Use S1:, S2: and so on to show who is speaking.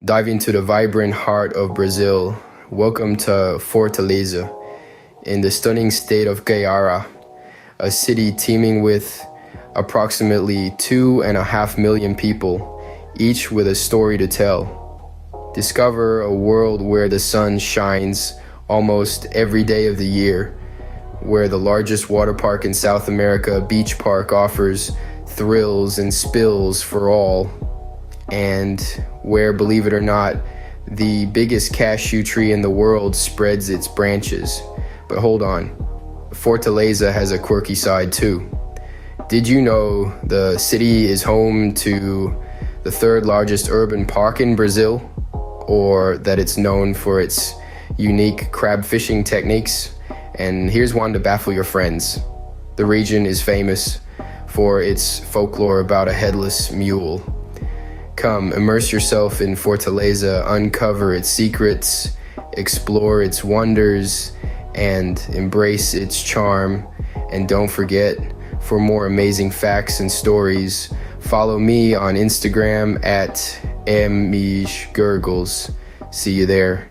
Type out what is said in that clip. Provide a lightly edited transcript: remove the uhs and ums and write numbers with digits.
S1: Dive into the vibrant heart of Brazil. Welcome to Fortaleza, in the stunning state of Ceará, a city teeming with approximately 2.5 million people, each with a story to tell. Discover a world where the sun shines almost every day of the year, where the largest water park in South America, Beach Park, offers thrills and spills for all, and where, believe it or not, the biggest cashew tree in the world spreads its branches. But hold on, Fortaleza has a quirky side too. Did you know the city is home to the third largest urban park in Brazil? Or that it's known for its unique crab fishing techniques? And here's one to baffle your friends. The region is famous for its folklore about a headless mule. Come, immerse yourself in Fortaleza, uncover its secrets, explore its wonders, and embrace its charm. And don't forget, for more amazing facts and stories, follow me on Instagram at Mr.Gurgel. See you there.